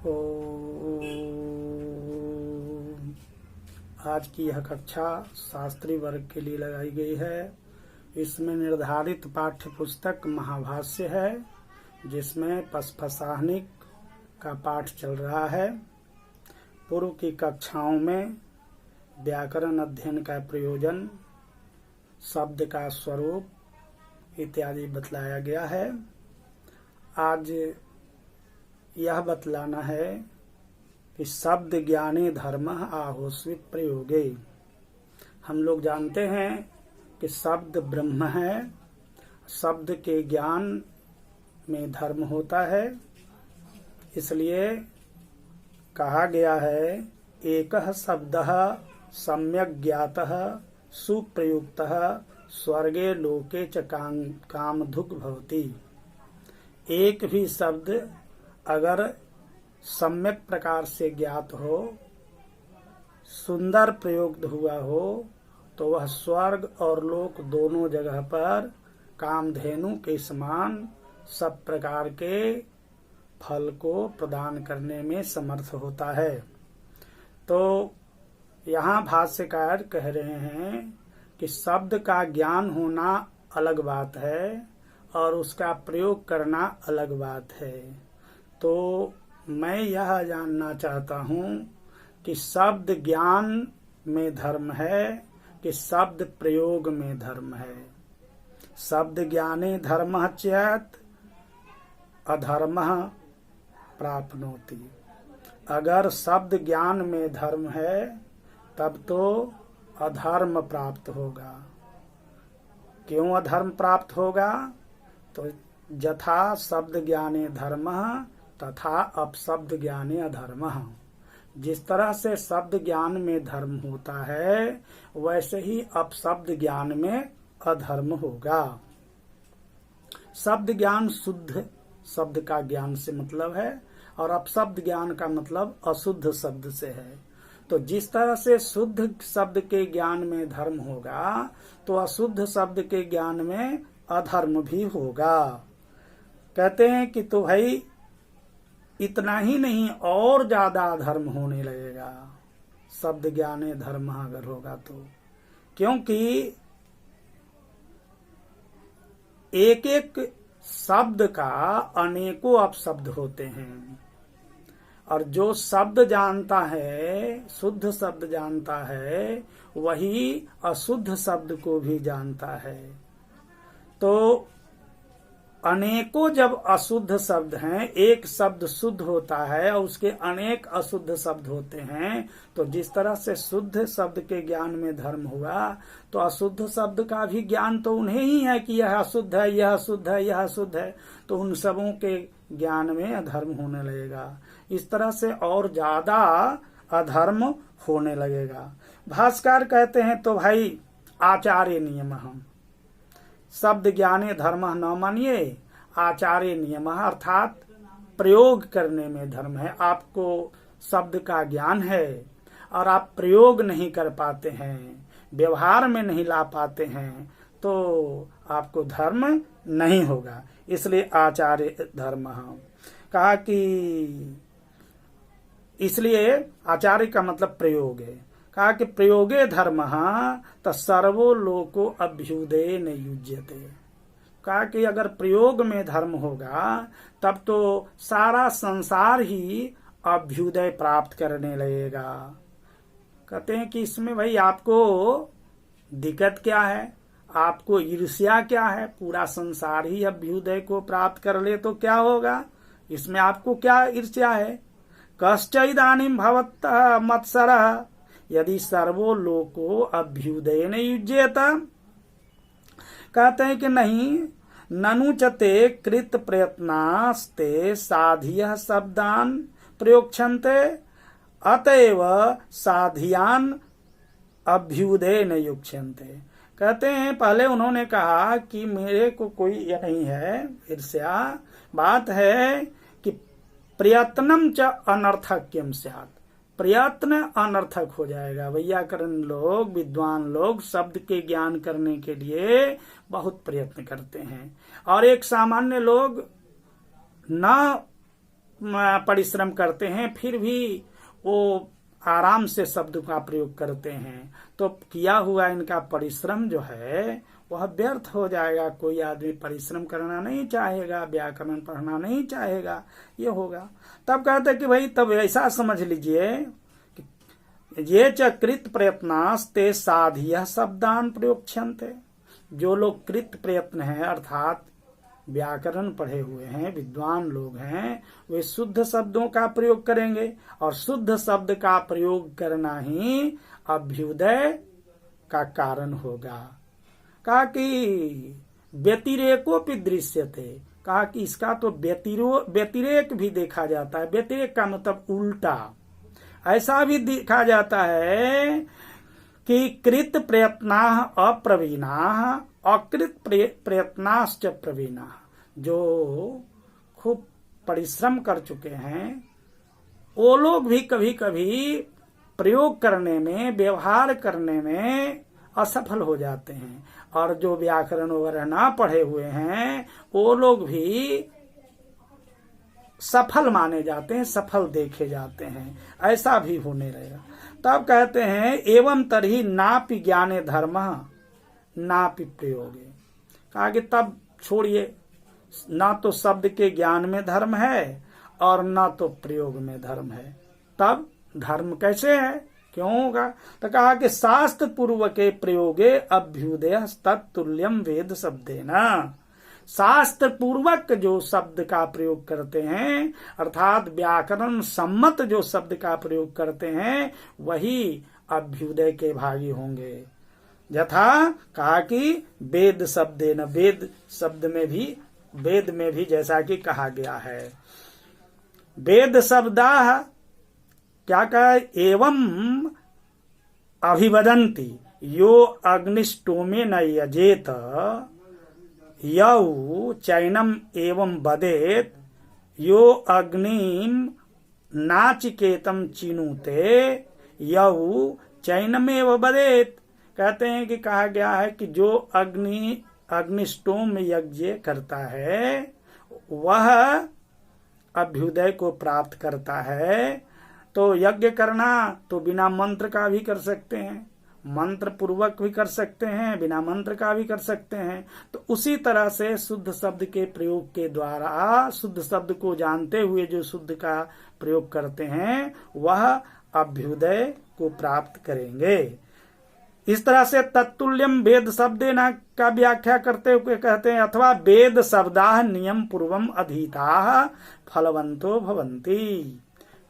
आज की यह कक्षा शास्त्री वर्ग के लिए लगाई गई है। इसमें निर्धारित पाठ्य पुस्तक महाभाष्य है, जिसमें पस्फसाहनिक का पाठ चल रहा है। पूर्व की कक्षाओं में व्याकरण अध्ययन का प्रयोजन, शब्द का स्वरूप इत्यादि बतलाया गया है। आज यह बतलाना है कि शब्द ज्ञाने धर्म आहोस्वित प्रयोगे। हम लोग जानते हैं कि शब्द ब्रह्म है, शब्द के ज्ञान में धर्म होता है। इसलिए कहा गया है, एकः शब्दः सम्यक् ज्ञातः सुप्रयुक्तः स्वर्गे लोके च कामधुक् भवति। एक भी शब्द अगर सम्यक प्रकार से ज्ञात हो, सुंदर प्रयोग हुआ हो, तो वह स्वर्ग और लोक दोनों जगह पर कामधेनु के समान सब प्रकार के फल को प्रदान करने में समर्थ होता है। तो यहाँ भाष्यकार कह रहे हैं कि शब्द का ज्ञान होना अलग बात है और उसका प्रयोग करना अलग बात है। तो मैं यह जानना चाहता हूँ कि शब्द ज्ञान में धर्म है कि शब्द प्रयोग में धर्म है। शब्द ज्ञाने धर्मः चेत् अधर्मः प्राप्नोति। अगर शब्द ज्ञान में धर्म है तब तो अधर्म प्राप्त होगा। क्यों अधर्म प्राप्त होगा? तो यथा शब्द ज्ञाने धर्मः तथा अपशब्द ज्ञाने अधर्मः। जिस तरह से शब्द ज्ञान में धर्म होता है, वैसे ही अपशब्द ज्ञान में अधर्म होगा। शब्द ज्ञान शुद्ध शब्द का ज्ञान से मतलब है और अपशब्द ज्ञान का मतलब अशुद्ध शब्द से है। तो जिस तरह से शुद्ध शब्द के ज्ञान में धर्म होगा, तो अशुद्ध शब्द के ज्ञान में अधर्म भी होगा। कहते हैं कि तो भाई इतना ही नहीं, और ज्यादा अधर्म होने लगेगा शब्द ज्ञाने धर्म अगर होगा तो। क्योंकि एक एक शब्द का अनेकों अपशब्द होते हैं, और जो शब्द जानता है, शुद्ध शब्द जानता है, वही अशुद्ध शब्द को भी जानता है। तो अनेकों जब अशुद्ध शब्द हैं, एक शब्द शुद्ध होता है और उसके अनेक अशुद्ध शब्द होते हैं, तो जिस तरह से शुद्ध शब्द के ज्ञान में धर्म हुआ, तो अशुद्ध शब्द का भी ज्ञान तो उन्हें ही है कि यह अशुद्ध है, यह अशुद्ध है, यह अशुद्ध है। तो उन सबों के ज्ञान में अधर्म होने लगेगा। इस तरह से और ज्यादा अधर्म होने लगेगा। भाष्यकार कहते हैं, तो भाई आचार्य नियम हम शब्द ज्ञाने धर्म न मानिए, आचार्य नियम अर्थात प्रयोग करने में धर्म है। आपको शब्द का ज्ञान है और आप प्रयोग नहीं कर पाते हैं, व्यवहार में नहीं ला पाते हैं, तो आपको धर्म नहीं होगा। इसलिए आचार्य धर्म कहा कि इसलिए आचार्य का मतलब प्रयोग है। कहा कि प्रयोगे धर्म त सर्वो लोको अभ्युदय न युज्यते। कहा कि अगर प्रयोग में धर्म होगा तब तो सारा संसार ही अभ्युदय प्राप्त करने लगेगा। कहते हैं कि इसमें भाई आपको दिक्कत क्या है, आपको ईर्ष्या क्या है? पूरा संसार ही अभ्युदय को प्राप्त कर ले तो क्या होगा? इसमें आपको क्या ईर्ष्या है? कश्च इदानीं भवतः मत्सरः यदि सर्वो लोको अभ्युदय न युज्येत। कहते हैं कि नहीं, ननु चते कृत प्रयत्नास्ते साधियः शब्दान प्रयोक्षन्ते अतएव साधियान अभ्युदय न युज्यन्ते। कहते हैं पहले उन्होंने कहा कि मेरे को कोई यह नहीं है ईर्ष्या, बात है कि प्रयत्नम च अनर्थक्यम स्यात्। प्रयत्न अनर्थक हो जाएगा। वैयाकरण लोग, विद्वान लोग शब्द के ज्ञान करने के लिए बहुत प्रयत्न करते हैं, और एक सामान्य लोग न परिश्रम करते हैं, फिर भी वो आराम से शब्द का प्रयोग करते हैं, तो किया हुआ इनका परिश्रम जो है वह व्यर्थ हो जाएगा। कोई आदमी परिश्रम करना नहीं चाहेगा, व्याकरण पढ़ना नहीं चाहेगा, ये होगा। तब कहते कि भाई तब ऐसा समझ लीजिए, ये च कृत प्रयत्नास्ते साधियः शब्दान प्रयोक्ष्यन्ते। जो लोग कृत प्रयत्न है अर्थात व्याकरण पढ़े हुए हैं, विद्वान लोग हैं, वे शुद्ध शब्दों का प्रयोग करेंगे, और शुद्ध शब्द का प्रयोग करना ही अभ्युदय का कारण होगा। कहा कि व्यतिरेकोपि दृश्यते, कहा कि इसका तो व्यतिरेक भी देखा जाता है। व्यतिरेक का मतलब उल्टा। ऐसा भी देखा जाता है कि कृत प्रयत्ना अप्रवीणा अकृत प्रयत्नाश्च प्रवीणा। जो खूब परिश्रम कर चुके हैं वो लोग भी कभी कभी प्रयोग करने में, व्यवहार करने में असफल हो जाते हैं, और जो व्याकरण वगैरह ना पढ़े हुए हैं वो लोग भी सफल माने जाते हैं, सफल देखे जाते हैं। ऐसा भी होने रहेगा। तब कहते हैं एवं तरही नापि ज्ञाने धर्म नापि प्रयोगे। कहा कि तब छोड़िए, ना तो शब्द के ज्ञान में धर्म है और ना तो प्रयोग में धर्म है। तब धर्म कैसे है, क्यों होगा? तो कहा कि शास्त्र पूर्व के प्रयोगे अभ्युदय तत्तुल्यम वेद शब्देना। शास्त्र पूर्वक जो शब्द का प्रयोग करते हैं अर्थात व्याकरण सम्मत जो शब्द का प्रयोग करते हैं वही अभ्युदय के भागी होंगे। यथा कहा कि वेद शब्देन, वेद शब्द में भी, वेद में भी जैसा कि कहा गया है, वेद शब्दा क्या कहा, एवं अभिवदन्ति यो अग्निष्टोमे न यजेत यौ चैनम एवं वदेत यो अग्निम नाचिकेतम चिनुते यौ चैनमेव वदेत। कहते हैं कि कहा गया है कि जो अग्निष्टोम यज्ञ करता है वह अभ्युदय को प्राप्त करता है। तो यज्ञ करना तो बिना मंत्र का भी कर सकते हैं, मंत्र पूर्वक भी कर सकते हैं, बिना मंत्र का भी कर सकते हैं। तो उसी तरह से शुद्ध शब्द के प्रयोग के द्वारा, शुद्ध शब्द को जानते हुए जो शुद्ध का प्रयोग करते हैं वह अभ्युदय को प्राप्त करेंगे। इस तरह से तत्तुल्यम वेद शब्देन का व्याख्या करते हुए कहते हैं अथवा वेद शब्दाः नियम पूर्वम अधीताः फलवंतो भवन्ति।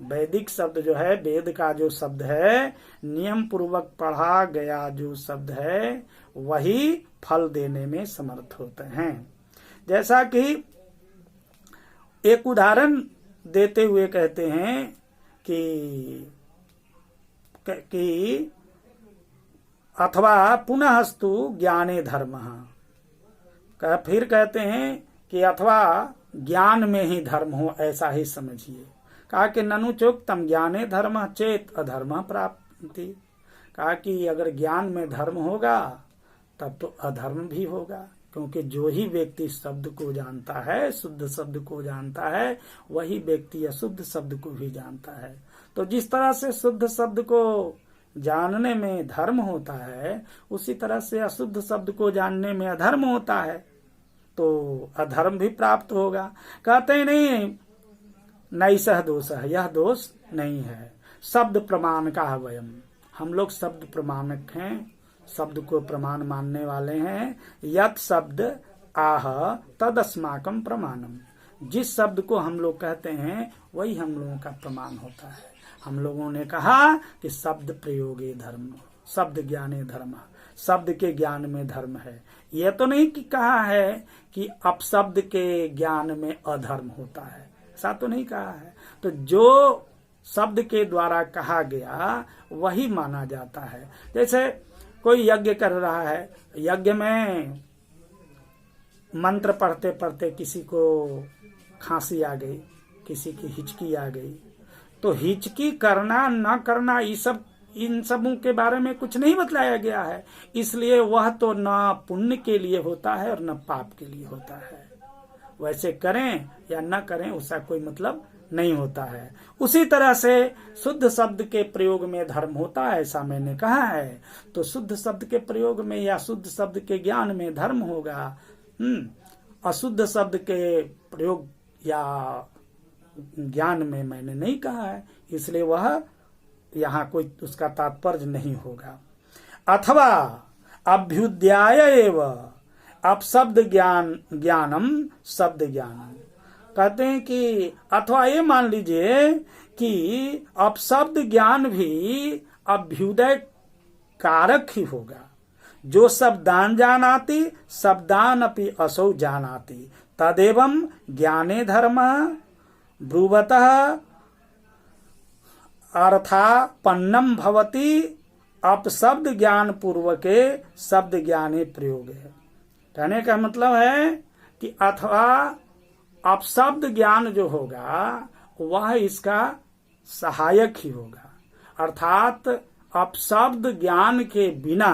वैदिक शब्द जो है, वेद का जो शब्द है, नियम पूर्वक पढ़ा गया जो शब्द है वही फल देने में समर्थ होते हैं। जैसा कि एक उदाहरण देते हुए कहते हैं कि अथवा पुनःस्तु ज्ञाने धर्मः, फिर कहते हैं कि अथवा ज्ञान में ही धर्म हो, ऐसा ही समझिए। कहा कि ननु चोक्तम ज्ञाने धर्म चेत अधर्म प्राप्ति। कहा कि अगर ज्ञान में धर्म होगा तब तो अधर्म भी होगा, क्योंकि जो ही व्यक्ति शब्द को जानता है, शुद्ध शब्द को जानता है, वही व्यक्ति अशुद्ध शब्द को भी जानता है। तो जिस तरह से शुद्ध शब्द को जानने में धर्म होता है उसी तरह से अशुद्ध शब्द को जानने में अधर्म होता है, तो अधर्म भी प्राप्त होगा। कहते हैं नहीं, नैसह दोष है, यह दोष नहीं है। शब्द प्रमाण का वयम, हम लोग शब्द प्रमाणक हैं, शब्द को प्रमाण मानने वाले हैं। यत शब्द आह तद अस्माकं प्रमाणम, जिस शब्द को हम लोग कहते हैं वही हम लोगों का प्रमाण होता है। हम लोगों ने कहा कि शब्द प्रयोगे धर्म, शब्द ज्ञाने धर्म, शब्द के ज्ञान में धर्म है। यह तो नहीं कि कहा है कि अपशब्द के ज्ञान में अधर्म होता है, ऐसा तो नहीं कहा है। तो जो शब्द के द्वारा कहा गया वही माना जाता है। जैसे कोई यज्ञ कर रहा है, यज्ञ में मंत्र पढ़ते पढ़ते किसी को खांसी आ गई, किसी की हिचकी आ गई, तो हिचकी करना न करना इन सबों के बारे में कुछ नहीं बतलाया गया है, इसलिए वह तो न पुण्य के लिए होता है और न पाप के लिए होता है। वैसे करें या न करें उसका कोई मतलब नहीं होता है। उसी तरह से शुद्ध शब्द के प्रयोग में धर्म होता है, ऐसा मैंने कहा है। तो शुद्ध शब्द के प्रयोग में या शुद्ध शब्द के ज्ञान में धर्म होगा। अशुद्ध शब्द के प्रयोग या ज्ञान में मैंने नहीं कहा है, इसलिए वह यहाँ कोई उसका तात्पर्य नहीं होगा। अथवा अभ्युदयाय एव अपशब्द ज्ञानम शब्द ज्ञानम, कहते हैं कि अथवा ये मान लीजिए कि अपशब्द ज्ञान भी अभ्युदय कारक ही होगा। जो शब्दान जानाति शब्दान अपि असौ जानाति तदेवं ज्ञाने धर्म ब्रुवतः अर्थापन्नम भवति अपशब्द ज्ञान पूर्वके शब्द ज्ञाने प्रयोग है। कहने का मतलब है कि अथवा अपशब्द ज्ञान जो होगा वह इसका सहायक ही होगा, अर्थात अपशब्द ज्ञान के बिना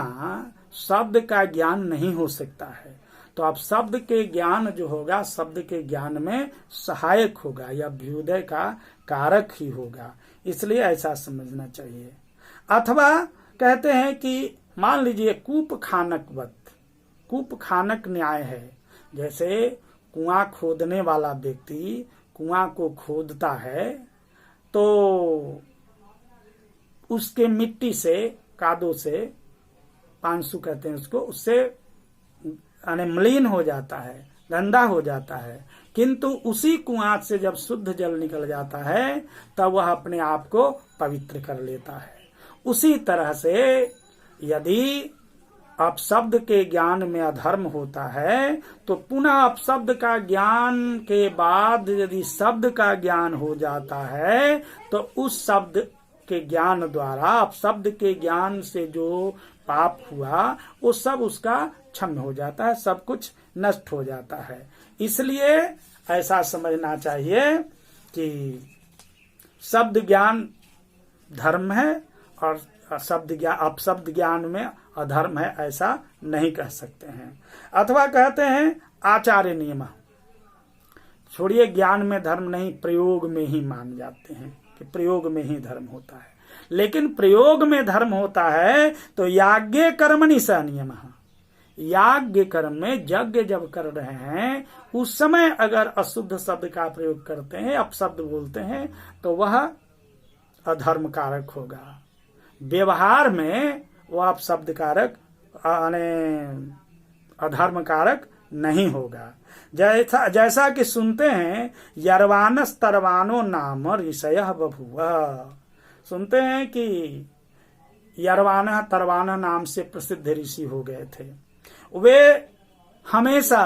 शब्द का ज्ञान नहीं हो सकता है। तो अपशब्द के ज्ञान जो होगा शब्द के ज्ञान में सहायक होगा या अभ्युदय का कारक ही होगा, इसलिए ऐसा समझना चाहिए। अथवा कहते हैं कि मान लीजिए कूप खानकवत, कूप खानक न्याय है। जैसे कुआं खोदने वाला व्यक्ति कुआं को खोदता है तो उसके मिट्टी से, कादो से, पांसु कहते हैं उसको, उससे मलिन हो जाता है, गंदा हो जाता है। किंतु उसी कुआं से जब शुद्ध जल निकल जाता है तब वह अपने आप को पवित्र कर लेता है। उसी तरह से यदि अपशब्द के ज्ञान में अधर्म होता है तो पुनः अपशब्द का ज्ञान के बाद यदि शब्द का ज्ञान हो जाता है तो उस शब्द के ज्ञान द्वारा अपशब्द के ज्ञान से जो पाप हुआ वो सब उसका क्षम्य हो जाता है, सब कुछ नष्ट हो जाता है। इसलिए ऐसा समझना चाहिए कि शब्द ज्ञान धर्म है और अपशब्द ज्ञान में अधर्म है, ऐसा नहीं कह सकते हैं। अथवा कहते हैं आचार्य नियम, छोड़िए ज्ञान में धर्म नहीं, प्रयोग में ही मान जाते हैं कि प्रयोग में ही धर्म होता है। लेकिन प्रयोग में धर्म होता है तो याज्ञ कर्मणि स नियम, याज्ञ कर्म में यज्ञ जब कर रहे हैं उस समय अगर अशुद्ध शब्द का प्रयोग करते हैं, अपशब्द बोलते हैं तो वह अधर्म कारक होगा। व्यवहार में वह अपशब्द कारक अधर्म कारक नहीं होगा। जैसा कि सुनते हैं यरवानस तरवानो नाम ऋषयः बभूव, सुनते हैं कि यरवान तरवाना नाम से प्रसिद्ध ऋषि हो गए थे। वे हमेशा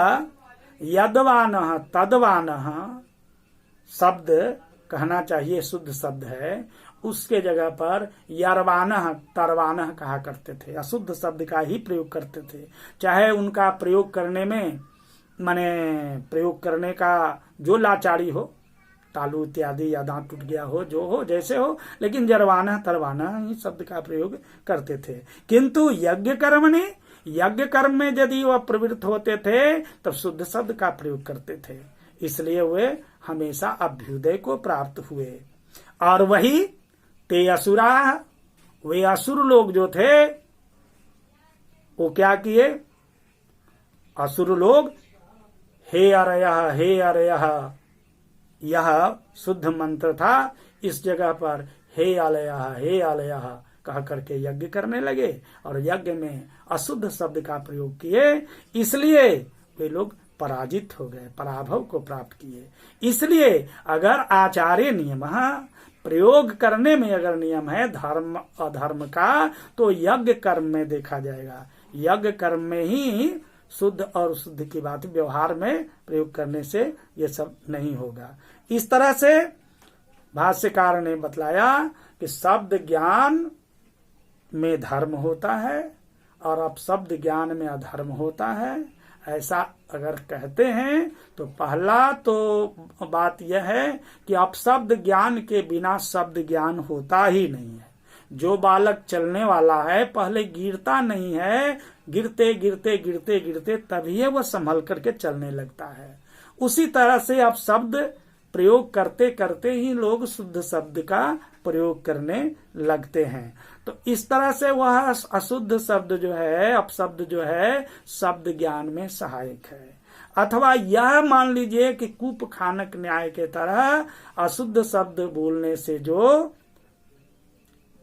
यदवान तदवान शब्द कहना चाहिए, शुद्ध शब्द है, उसके जगह पर यरवान तरवान कहा करते थे, अशुद्ध शब्द का ही प्रयोग करते थे। चाहे उनका प्रयोग करने में माने प्रयोग करने का जो लाचारी हो, तालू इत्यादि या दांत टूट गया हो, जो हो जैसे हो, लेकिन जरवाना तरवाना ही शब्द का प्रयोग करते थे। किंतु यज्ञ कर्म ने, यज्ञ कर्म में यदि वह प्रवृत्त होते थे तब शुद्ध शब्द का प्रयोग करते थे, इसलिए वे हमेशा अभ्युदय को प्राप्त हुए। और वही ते असुरा, वे असुर लोग जो थे वो क्या किए, असुर लोग हे अरयः हे अरयः, यह शुद्ध मंत्र था, इस जगह पर हे आलयः कह करके यज्ञ करने लगे और यज्ञ में अशुद्ध शब्द का प्रयोग किए, इसलिए वे लोग पराजित हो गए, पराभव को प्राप्त किए। इसलिए अगर आचार्य नियम प्रयोग करने में अगर नियम है धर्म अधर्म का, तो यज्ञ कर्म में देखा जाएगा। यज्ञ कर्म में ही शुद्ध और शुद्ध की बात, व्यवहार में प्रयोग करने से ये सब नहीं होगा। इस तरह से भाष्यकार ने बतलाया कि शब्द ज्ञान में धर्म होता है और अपशब्द ज्ञान में अधर्म होता है। ऐसा अगर कहते हैं तो पहला तो बात यह है कि अपशब्द ज्ञान के बिना शब्द ज्ञान होता ही नहीं है। जो बालक चलने वाला है पहले गिरता नहीं है, गिरते गिरते गिरते गिरते तभी वह संभल करके चलने लगता है। उसी तरह से अपशब्द प्रयोग करते करते ही लोग शुद्ध शब्द का प्रयोग करने लगते हैं। तो इस तरह से वह अशुद्ध शब्द जो है, अपशब्द जो है, शब्द ज्ञान में सहायक है। अथवा यह मान लीजिए कि कूप खानक न्याय के तरह अशुद्ध शब्द बोलने से जो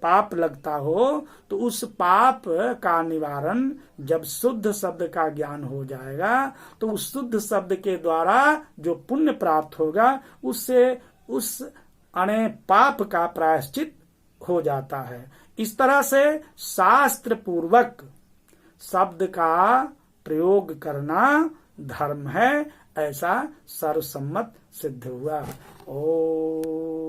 पाप लगता हो, तो उस पाप का निवारण जब शुद्ध शब्द का ज्ञान हो जाएगा, तो उस शुद्ध शब्द के द्वारा जो पुण्य प्राप्त होगा, उससे उस अणे पाप का प्रायश्चित हो जाता है। इस तरह से शास्त्र पूर्वक शब्द का प्रयोग करना धर्म है, ऐसा सर्वसम्मत सिद्ध हुआ। ओ